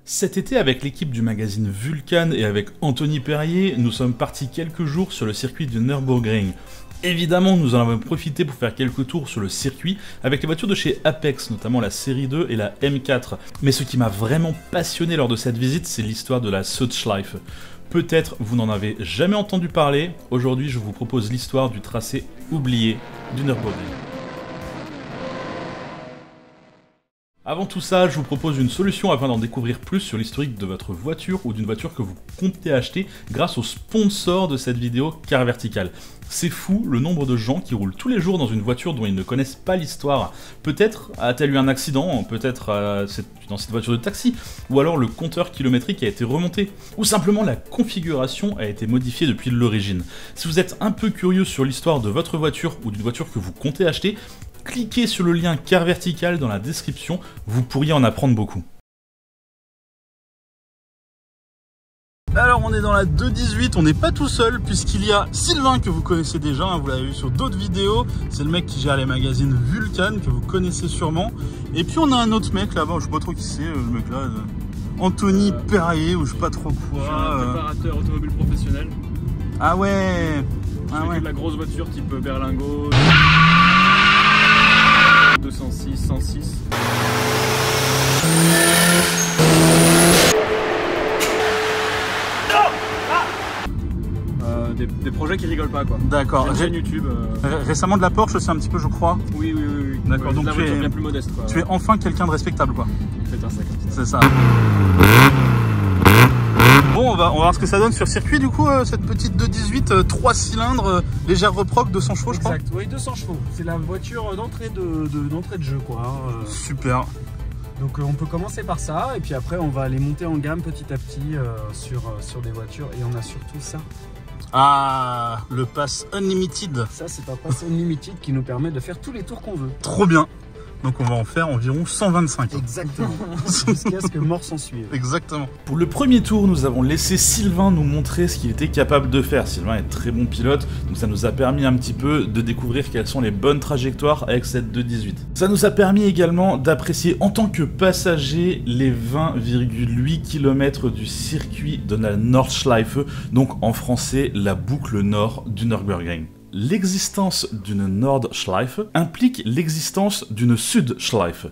Cet été, avec l'équipe du magazine Vulcan et avec Anthony Perrier, nous sommes partis quelques jours sur le circuit du Nürburgring. Évidemment, nous en avons profité pour faire quelques tours sur le circuit avec les voitures de chez Apex, notamment la série 2 et la M4. Mais ce qui m'a vraiment passionné lors de cette visite, c'est l'histoire de la Südschleife. Peut-être vous n'en avez jamais entendu parler, aujourd'hui je vous propose l'histoire du tracé oublié du Nürburgring. Avant tout ça, je vous propose une solution afin d'en découvrir plus sur l'historique de votre voiture ou d'une voiture que vous comptez acheter grâce au sponsor de cette vidéo, Car Vertical. C'est fou le nombre de gens qui roulent tous les jours dans une voiture dont ils ne connaissent pas l'histoire. Peut-être a-t-elle eu un accident, peut-être dans cette voiture de taxi, ou alors le compteur kilométrique a été remonté, ou simplement la configuration a été modifiée depuis l'origine. Si vous êtes un peu curieux sur l'histoire de votre voiture ou d'une voiture que vous comptez acheter, cliquez sur le lien Car Vertical dans la description, vous pourriez en apprendre beaucoup. Alors on est dans la 218, on n'est pas tout seul puisqu'il y a Sylvain que vous connaissez déjà, vous l'avez vu sur d'autres vidéos, c'est le mec qui gère les magazines Vulcan que vous connaissez sûrement. Et puis on a un autre mec là-bas, je sais pas trop qui c'est le mec là, Anthony Perrier ou je sais pas trop quoi. Je suis un préparateur automobile professionnel. Ah ouais, je fais que de la grosse voiture type berlingot, 206, 106. Des projets qui rigolent pas quoi. D'accord. J'ai une chaîne YouTube. Récemment de la Porsche aussi un petit peu je crois. Oui. D'accord, ouais, donc la voiture bien plus modeste quoi. Tu es enfin quelqu'un de respectable quoi. C'est un sac. C'est ça. Bon, on va voir ce que ça donne sur circuit du coup, cette petite 218, 3 cylindres, légère reproc, 200 chevaux je crois. Exact, oui 200 chevaux. C'est la voiture d'entrée de jeu quoi. Super. Donc on peut commencer par ça et puis après on va aller monter en gamme petit à petit sur des voitures et on a surtout ça. Ah, le pass Unlimited. Ça c'est un pass Unlimited qui nous permet de faire tous les tours qu'on veut. Trop bien. Donc on va en faire environ 125. Exactement. Jusqu'à ce que mort s'en suive. Exactement. Pour le premier tour, nous avons laissé Sylvain nous montrer ce qu'il était capable de faire. Sylvain est très bon pilote, donc ça nous a permis un petit peu de découvrir quelles sont les bonnes trajectoires avec cette 218. Ça nous a permis également d'apprécier en tant que passager les 20,8 km du circuit de la Nordschleife, donc en français la boucle nord du Nürburgring. L'existence d'une Nordschleife implique l'existence d'une Südschleife.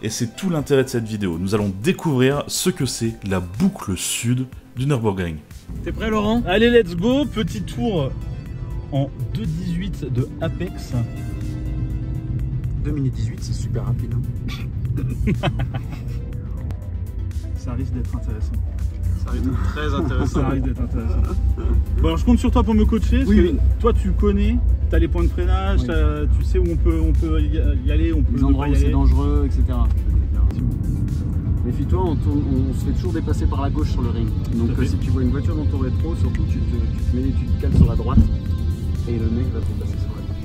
Et c'est tout l'intérêt de cette vidéo. Nous allons découvrir ce que c'est la boucle sud du Nürburgring. T'es prêt Laurent? Allez, let's go. Petit tour en 2.18 de Apex. 2 minutes 18, c'est super rapide. Hein. Ça risque d'être intéressant. Ça risque d'être très intéressant. Ça risque d'être intéressant. Bon, alors je compte sur toi pour me coacher. Parce que toi, tu connais, tu as les points de freinage, tu sais où on peut y aller, on peut les endroits où c'est dangereux, etc. Méfie-toi, on se fait toujours dépasser par la gauche sur le ring. Donc si tu vois une voiture dans ton rétro, surtout tu te cales sur la droite et le mec va te passer sur la gauche.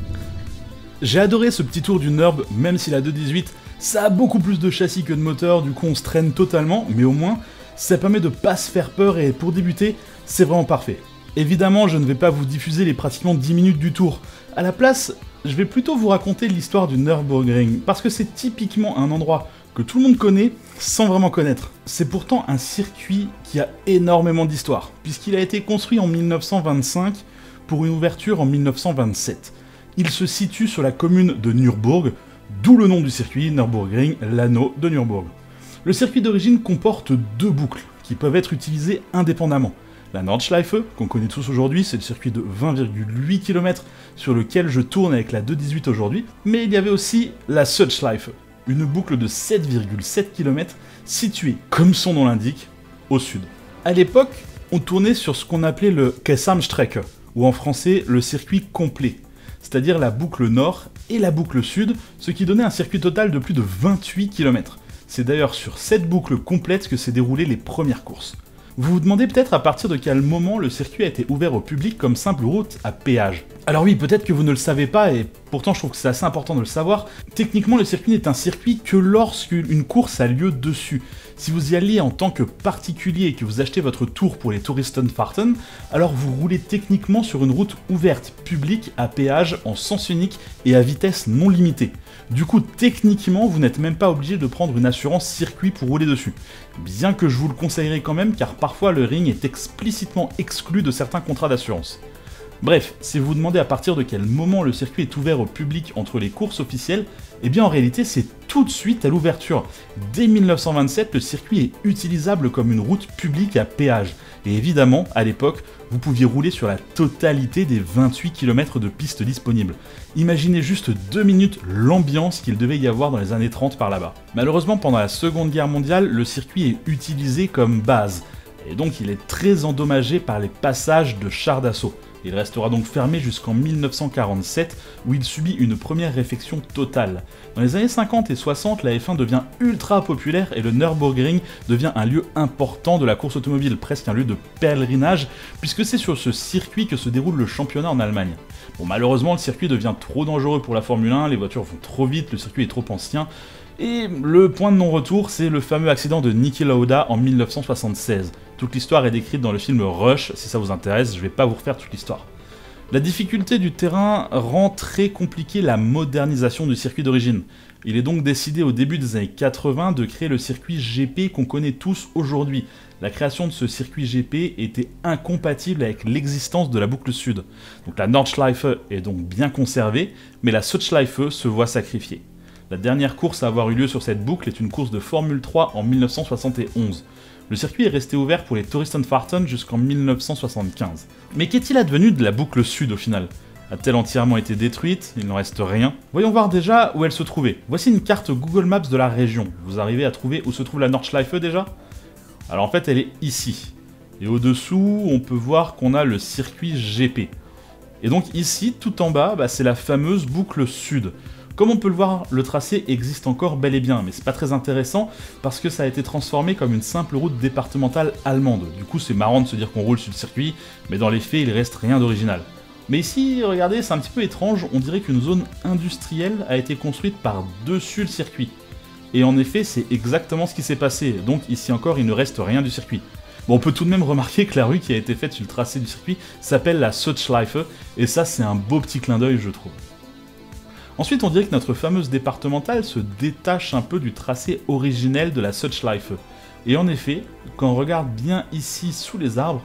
J'ai adoré ce petit tour du Nürb, même si la 218, ça a beaucoup plus de châssis que de moteur, du coup on se traîne totalement, mais au moins, ça permet de pas se faire peur et pour débuter, c'est vraiment parfait. Évidemment, je ne vais pas vous diffuser les pratiquement 10 minutes du tour. À la place, je vais plutôt vous raconter l'histoire du Nürburgring, parce que c'est typiquement un endroit que tout le monde connaît sans vraiment connaître. C'est pourtant un circuit qui a énormément d'histoire, puisqu'il a été construit en 1925 pour une ouverture en 1927. Il se situe sur la commune de Nürburg, d'où le nom du circuit, Nürburgring, l'anneau de Nürburg. Le circuit d'origine comporte deux boucles qui peuvent être utilisées indépendamment. La Nordschleife, qu'on connaît tous aujourd'hui, c'est le circuit de 20,8 km sur lequel je tourne avec la 218 aujourd'hui, mais il y avait aussi la Südschleife, une boucle de 7,7 km située, comme son nom l'indique, au sud. À l'époque, on tournait sur ce qu'on appelait le Gesamtstrecke, ou en français le circuit complet, c'est-à-dire la boucle nord et la boucle sud, ce qui donnait un circuit total de plus de 28 km. C'est d'ailleurs sur cette boucle complète que s'est déroulées les premières courses. Vous vous demandez peut-être à partir de quel moment le circuit a été ouvert au public comme simple route à péage. Alors oui, peut-être que vous ne le savez pas, et pourtant je trouve que c'est assez important de le savoir, techniquement le circuit n'est un circuit que lorsqu'une course a lieu dessus. Si vous y allez en tant que particulier et que vous achetez votre tour pour les Touristenfahrten, alors vous roulez techniquement sur une route ouverte, publique, à péage, en sens unique et à vitesse non limitée. Du coup, techniquement, vous n'êtes même pas obligé de prendre une assurance circuit pour rouler dessus. Bien que je vous le conseillerais quand même, car parfois le ring est explicitement exclu de certains contrats d'assurance. Bref, si vous vous demandez à partir de quel moment le circuit est ouvert au public entre les courses officielles, eh bien en réalité c'est tout de suite à l'ouverture. Dès 1927, le circuit est utilisable comme une route publique à péage. Et évidemment, à l'époque, vous pouviez rouler sur la totalité des 28 km de pistes disponibles. Imaginez juste 2 minutes l'ambiance qu'il devait y avoir dans les années 30 par là-bas. Malheureusement, pendant la Seconde Guerre mondiale, le circuit est utilisé comme base. Et donc il est très endommagé par les passages de chars d'assaut. Il restera donc fermé jusqu'en 1947, où il subit une première réfection totale. Dans les années 50 et 60, la F1 devient ultra populaire et le Nürburgring devient un lieu important de la course automobile, presque un lieu de pèlerinage, puisque c'est sur ce circuit que se déroule le championnat en Allemagne. Bon, malheureusement, le circuit devient trop dangereux pour la Formule 1, les voitures vont trop vite, le circuit est trop ancien, et le point de non-retour, c'est le fameux accident de Niki Lauda en 1976. Toute l'histoire est décrite dans le film Rush, si ça vous intéresse, je vais pas vous refaire toute l'histoire. La difficulté du terrain rend très compliquée la modernisation du circuit d'origine. Il est donc décidé au début des années 80 de créer le circuit GP qu'on connaît tous aujourd'hui. La création de ce circuit GP était incompatible avec l'existence de la boucle sud. Donc la Nordschleife est donc bien conservée, mais la Südschleife se voit sacrifiée. La dernière course à avoir eu lieu sur cette boucle est une course de Formule 3 en 1971. Le circuit est resté ouvert pour les Touristenfahrten jusqu'en 1975. Mais qu'est-il advenu de la boucle sud au final? A-t-elle entièrement été détruite? Il n'en reste rien. Voyons voir déjà où elle se trouvait. Voici une carte Google Maps de la région. Vous arrivez à trouver où se trouve la Nordschleife déjà? Alors en fait elle est ici. Et au-dessous on peut voir qu'on a le circuit GP. Et donc ici, tout en bas, c'est la fameuse boucle sud. Comme on peut le voir, le tracé existe encore bel et bien, mais c'est pas très intéressant parce que ça a été transformé comme une simple route départementale allemande. Du coup, c'est marrant de se dire qu'on roule sur le circuit, mais dans les faits, il reste rien d'original. Mais ici, regardez, c'est un petit peu étrange, on dirait qu'une zone industrielle a été construite par-dessus le circuit. Et en effet, c'est exactement ce qui s'est passé, donc ici encore, il ne reste rien du circuit. Bon, on peut tout de même remarquer que la rue qui a été faite sur le tracé du circuit s'appelle la Südschleife, et ça, c'est un beau petit clin d'œil, je trouve. Ensuite, on dirait que notre fameuse départementale se détache un peu du tracé originel de la Südschleife. Et en effet, quand on regarde bien ici sous les arbres,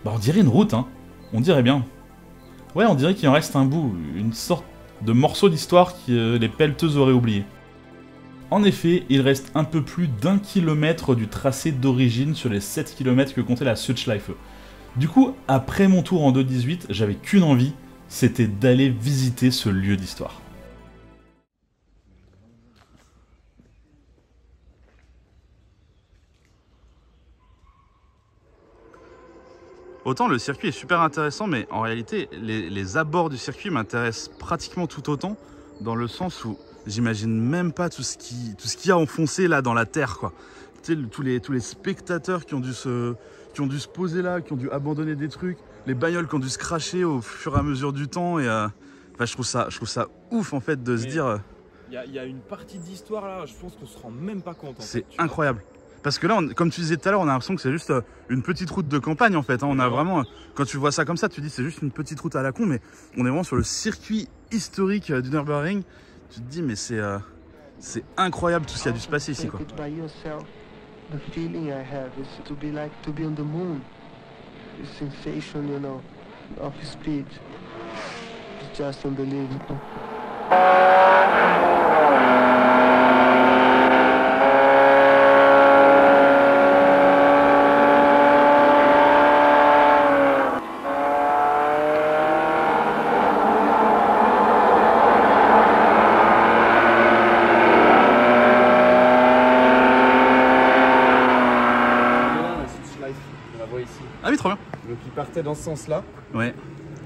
on dirait une route, hein. On dirait bien. Ouais, on dirait qu'il en reste un bout, une sorte de morceau d'histoire que les pelleteuses auraient oublié. En effet, il reste un peu plus d'1 kilomètre du tracé d'origine sur les 7 km que comptait la Südschleife. Du coup, après mon tour en 2.18, j'avais qu'une envie, c'était d'aller visiter ce lieu d'histoire. Autant le circuit est super intéressant, mais en réalité, les abords du circuit m'intéressent pratiquement tout autant, dans le sens où j'imagine même pas tout ce qu'il y a enfoncé là dans la terre, quoi. Tu sais, tous les spectateurs qui ont dû se poser là, qui ont dû abandonner des trucs, les bagnoles qui ont dû se cracher au fur et à mesure du temps, et je trouve ça ouf en fait de se dire. Il y a une partie d'histoire là, je pense qu'on se rend même pas compte. C'est incroyable. Parce que là, comme tu disais tout à l'heure, on a l'impression que c'est juste une petite route de campagne en fait. Hein. On a vraiment, quand tu vois ça comme ça, tu te dis c'est juste une petite route à la con, mais on est vraiment sur le circuit historique du Nürburgring. Tu te dis mais c'est incroyable tout ce qui a dû se passer ici, quoi. Ah oui, trop bien. Donc il partait dans ce sens-là. Ouais.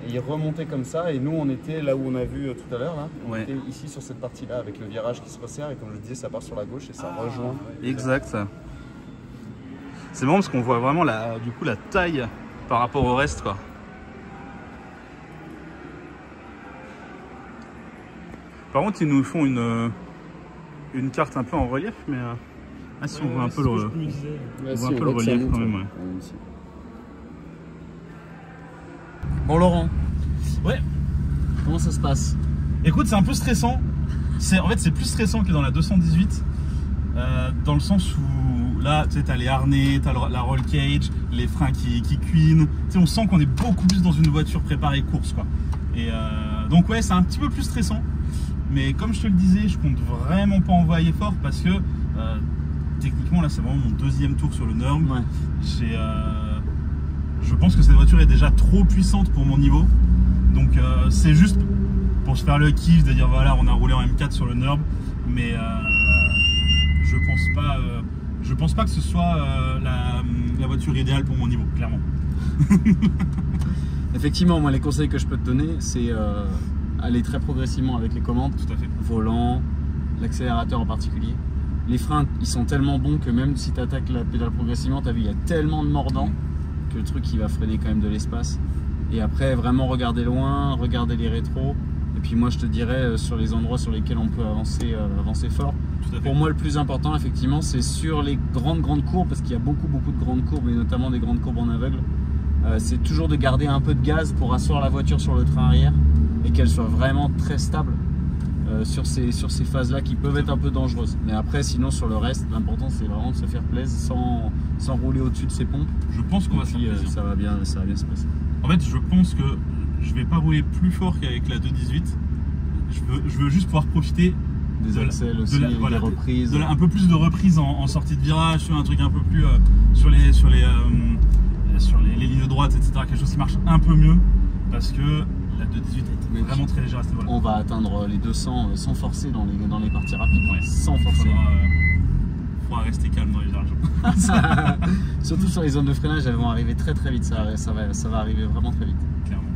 Et il remontait comme ça. Et nous, on était là où on a vu tout à l'heure. On ouais. était ici sur cette partie-là avec le virage qui se resserre. Et comme je disais, ça part sur la gauche et ça rejoint. Exact. C'est bon parce qu'on voit vraiment du coup la taille par rapport au reste, quoi. Par contre, ils nous font une carte un peu en relief, mais Ah si, on voit un peu le, je me disais. on voit un peu le relief quand même, ouais. Bon Laurent, Ouais, comment ça se passe? écoute, c'est un peu stressant. En fait, c'est plus stressant que dans la 218, dans le sens où là, tu sais, t'as les harnais, t'as la roll cage, les freins qui cuinent. Tu sais, on sent qu'on est beaucoup plus dans une voiture préparée course, quoi. Et donc ouais, c'est un petit peu plus stressant. Mais comme je te le disais, je compte vraiment pas envoyer fort parce que techniquement, là, c'est vraiment mon deuxième tour sur le Nürburgring. Ouais. Je pense que cette voiture est déjà trop puissante pour mon niveau. Donc c'est juste pour se faire le kiff de dire voilà, on a roulé en M4 sur le Nürburgring, mais je pense pas que ce soit la voiture idéale pour mon niveau, clairement. Effectivement, moi les conseils que je peux te donner, c'est aller très progressivement avec les commandes, Tout à fait. volant, l'accélérateur en particulier. Les freins, ils sont tellement bons que même si tu attaques la pédale progressivement, tu as vu, il y a tellement de mordants que le truc il va freiner quand même de l'espace. Et après, vraiment regarder loin, regarder les rétros. Et puis moi je te dirais sur les endroits sur lesquels on peut avancer fort. Tout à fait. Pour moi, le plus important, effectivement, c'est sur les grandes courbes, parce qu'il y a beaucoup de grandes courbes, et notamment des grandes courbes en aveugle. C'est toujours de garder un peu de gaz pour asseoir la voiture sur le train arrière et qu'elle soit vraiment très stable sur ces phases-là qui peuvent être un peu dangereuses. Mais après, sinon, sur le reste, l'important, c'est vraiment de se faire plaisir sans rouler au-dessus de ses pompes. Je pense qu'on va se faire plaisir. Ça va bien se passer. En fait, je pense que je vais pas rouler plus fort qu'avec la 218. Je veux juste pouvoir profiter Des axels aussi, des reprises. Un peu plus de reprises en sortie de virage, sur un truc un peu plus sur les lignes droites, etc. Quelque chose qui marche un peu mieux parce que la 218 est vraiment très légère à ce niveau-là. On va atteindre les 200 sans forcer dans les parties rapides. Ouais. Sans forcer. Faudra rester calme dans les virages. Surtout sur les zones de freinage, elles vont arriver très vite. Ça va arriver vraiment très vite. Clairement.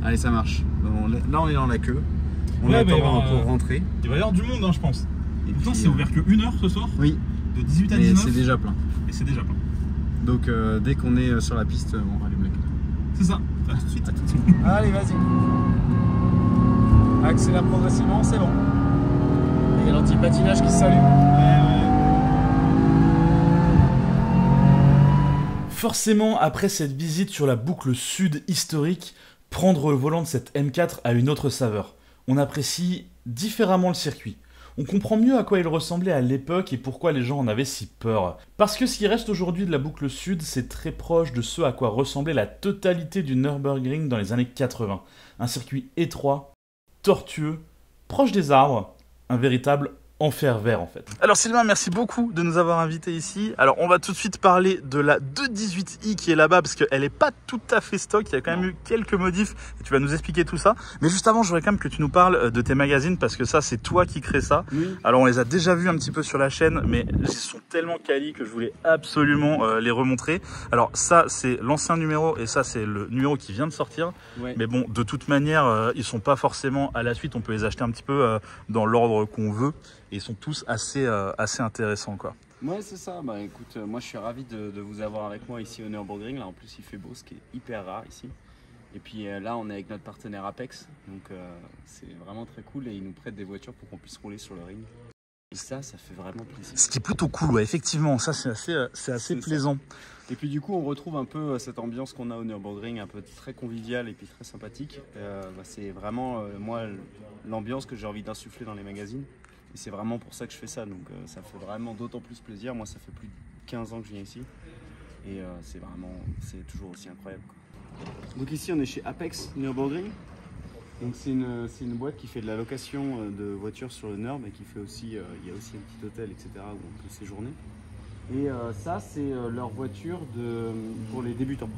Allez, ça marche. Bon, là, on est dans la queue. On Ouais, attend pour rentrer. Il va y avoir du monde, hein, je pense. Et Pourtant, puis, c'est ouvert que 1 heure ce soir, Oui, de 18 à mais 19. c'est déjà plein. Et c'est déjà plein. Donc dès qu'on est sur la piste, on rallume la queue. C'est ça. À tout de suite. Allez, vas-y. Accélère progressivement, c'est bon. Il y a l'anti-patinage qui s'allume. Forcément, après cette visite sur la boucle sud historique, prendre le volant de cette M4 a une autre saveur. On apprécie différemment le circuit. On comprend mieux à quoi il ressemblait à l'époque et pourquoi les gens en avaient si peur. Parce que ce qui reste aujourd'hui de la boucle sud, c'est très proche de ce à quoi ressemblait la totalité du Nürburgring dans les années 80. Un circuit étroit, tortueux, proche des arbres, un véritable enfer vert en fait. Alors Sylvain, merci beaucoup de nous avoir invités ici. Alors on va tout de suite parler de la 218i qui est là-bas parce qu'elle n'est pas tout à fait stock, il y a quand même eu quelques modifs et tu vas nous expliquer tout ça. Mais juste avant, je voudrais quand même que tu nous parles de tes magazines parce que ça c'est toi qui crée ça. Oui. Alors on les a déjà vus un petit peu sur la chaîne mais ils sont tellement quali que je voulais absolument les remontrer. Alors ça c'est l'ancien numéro et ça c'est le numéro qui vient de sortir. Ouais. Mais bon, de toute manière, ils sont pas forcément à la suite, on peut les acheter un petit peu dans l'ordre qu'on veut. Et ils sont tous assez intéressants, quoi. Ouais, c'est ça. Bah écoute, moi je suis ravi de vous avoir avec moi ici au Nürburgring. Là en plus il fait beau, ce qui est hyper rare ici. Et puis là on est avec notre partenaire Apex, donc c'est vraiment très cool et ils nous prêtent des voitures pour qu'on puisse rouler sur le ring. Et ça fait vraiment plaisir. Ce qui est plutôt cool, ouais, effectivement, ça c'est assez plaisant. Et puis du coup on retrouve un peu cette ambiance qu'on a au Nürburgring, un peu très conviviale et puis très sympathique. C'est vraiment moi l'ambiance que j'ai envie d'insuffler dans les magazines. Et c'est vraiment pour ça que je fais ça, donc ça fait vraiment d'autant plus plaisir. Moi ça fait plus de 15 ans que je viens ici et c'est toujours aussi incroyable, quoi. Donc ici on est chez Apex Nürburgring. Donc c'est une boîte qui fait de la location de voitures sur le Nürb et qui fait aussi, il y a aussi un petit hôtel, etc. où on peut séjourner. Et ça c'est leur voiture pour les débutants.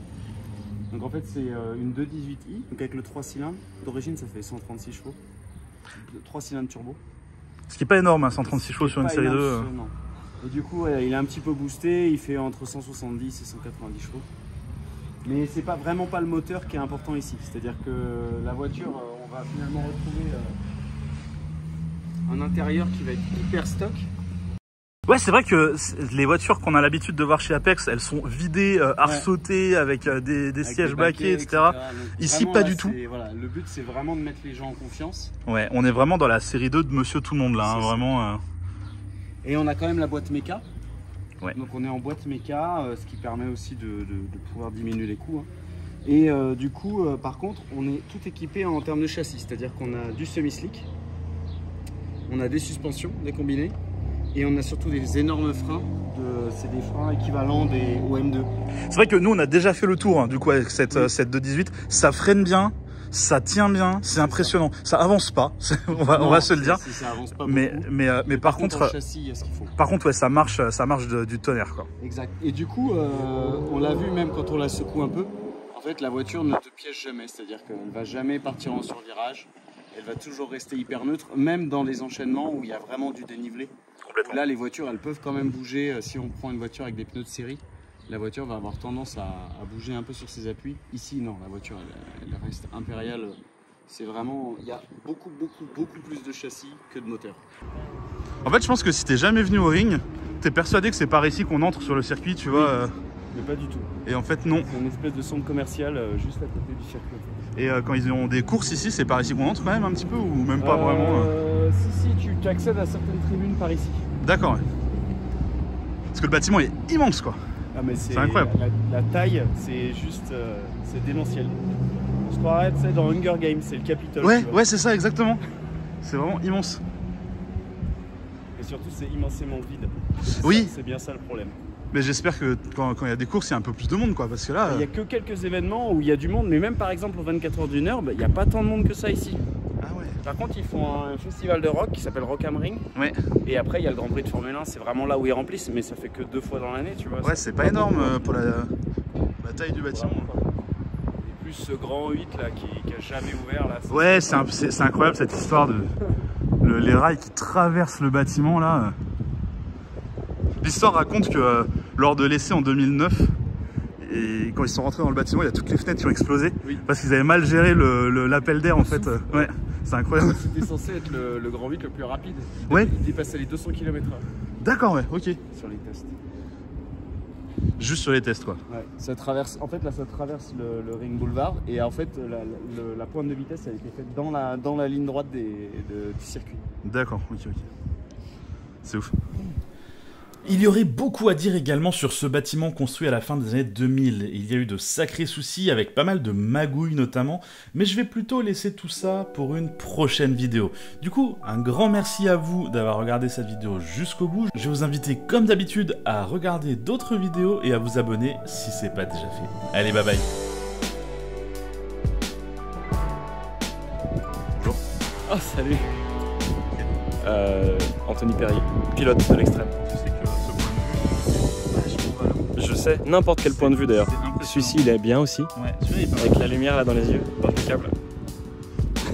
Donc en fait c'est une 218i, donc avec le 3 cylindres. D'origine ça fait 136 chevaux, 3 cylindres turbo. Ce qui est pas énorme, hein, 136 chevaux sur une série 2. Non. Et du coup, il est un petit peu boosté, il fait entre 170 et 190 chevaux. Mais c'est vraiment pas le moteur qui est important ici. C'est-à-dire que la voiture, on va finalement retrouver un intérieur qui va être hyper stock. Ouais, c'est vrai que les voitures qu'on a l'habitude de voir chez Apex, elles sont vidées, arsautées, avec des sièges baquets, etc. Ici, pas du tout. Voilà, le but, c'est vraiment de mettre les gens en confiance. Ouais, on est vraiment dans la série 2 de Monsieur Tout le Monde, là, hein, vraiment. Et on a quand même la boîte méca. Ouais. Donc on est en boîte méca, ce qui permet aussi de pouvoir diminuer les coûts. Hein. Et du coup, par contre, on est tout équipé en termes de châssis, c'est-à-dire qu'on a du semi-slick, on a des suspensions, des combinés, et on a surtout des énormes freins. C'est des freins équivalents des OM2. C'est vrai que nous, on a déjà fait le tour, hein, du coup, avec cette 218. Ça freine bien, ça tient bien, c'est impressionnant. Ça avance pas, on va se le dire. Ça avance pas mais par contre, le châssis, il y a ce qu'il faut. Par contre, ouais, ça marche du tonnerre, quoi. Exact. Et du coup, on l'a vu même quand on la secoue un peu. En fait, la voiture ne te piège jamais, c'est-à-dire qu'elle ne va jamais partir en survirage. Elle va toujours rester hyper neutre, même dans les enchaînements où il y a vraiment du dénivelé. Là, les voitures, elles peuvent quand même bouger. Si on prend une voiture avec des pneus de série, la voiture va avoir tendance à bouger un peu sur ses appuis. Ici, non, la voiture, elle reste impériale. C'est vraiment, il y a beaucoup plus de châssis que de moteur. En fait, je pense que si t'es jamais venu au ring, t'es persuadé que c'est par ici qu'on entre sur le circuit, tu vois. Mais pas du tout. Et en fait, non. C'est une espèce de centre commercial juste à côté du circuit. Et quand ils ont des courses ici, c'est par ici qu'on entre quand même un petit peu ou même pas vraiment Si, tu accèdes à certaines tribunes par ici. D'accord, ouais. Parce que le bâtiment est immense, quoi. Ah, mais c'est incroyable. La taille, c'est juste, c'est démentiel. On se croirait, tu sais, dans Hunger Games, c'est le Capitole. Ouais, c'est ça, exactement. C'est vraiment immense. Et surtout, c'est immensément vide. Oui. C'est bien ça le problème. Mais j'espère que quand il y a des courses, il y a un peu plus de monde, quoi, parce que là... Il n'y a que quelques événements où il y a du monde, mais même par exemple aux 24 heures du Nurb, il n'y a pas tant de monde que ça ici. Ah ouais. Par contre, ils font un festival de rock qui s'appelle Rock am Ring. Ouais. Et après, il y a le Grand Prix de Formule 1, c'est vraiment là où ils remplissent, mais ça fait que 2 fois dans l'année, tu vois. Ouais, c'est pas énorme pour la taille du bâtiment. Et plus ce grand 8 là qui a jamais ouvert là. Ouais, c'est incroyable cette histoire de les rails qui traversent le bâtiment là. L'histoire raconte que lors de l'essai en 2009, et quand ils sont rentrés dans le bâtiment, il y a toutes les fenêtres qui ont explosé parce qu'ils avaient mal géré l'appel d'air en fait. Ouais, c'est incroyable. C'était censé être le grand 8 le plus rapide. Ouais. Il dépassait les 200 km/h. D'accord, ouais, ok. Sur les tests. Juste sur les tests, quoi. Ouais. Ça traverse, en fait, là, ça traverse le Ring Boulevard et en fait, la pointe de vitesse, elle a été faite dans la ligne droite du circuit. D'accord, ok. C'est ouf. Il y aurait beaucoup à dire également sur ce bâtiment construit à la fin des années 2000. Il y a eu de sacrés soucis avec pas mal de magouilles notamment, mais je vais plutôt laisser tout ça pour une prochaine vidéo. Du coup, un grand merci à vous d'avoir regardé cette vidéo jusqu'au bout. Je vais vous inviter comme d'habitude à regarder d'autres vidéos et à vous abonner si c'est pas déjà fait. Allez, bye bye. Bonjour. Oh, salut. Anthony Perrier, pilote de l'extrême. Je sais, n'importe quel point de vue d'ailleurs. Celui-ci il est bien aussi, Ouais, avec la lumière là dans les yeux, impeccable.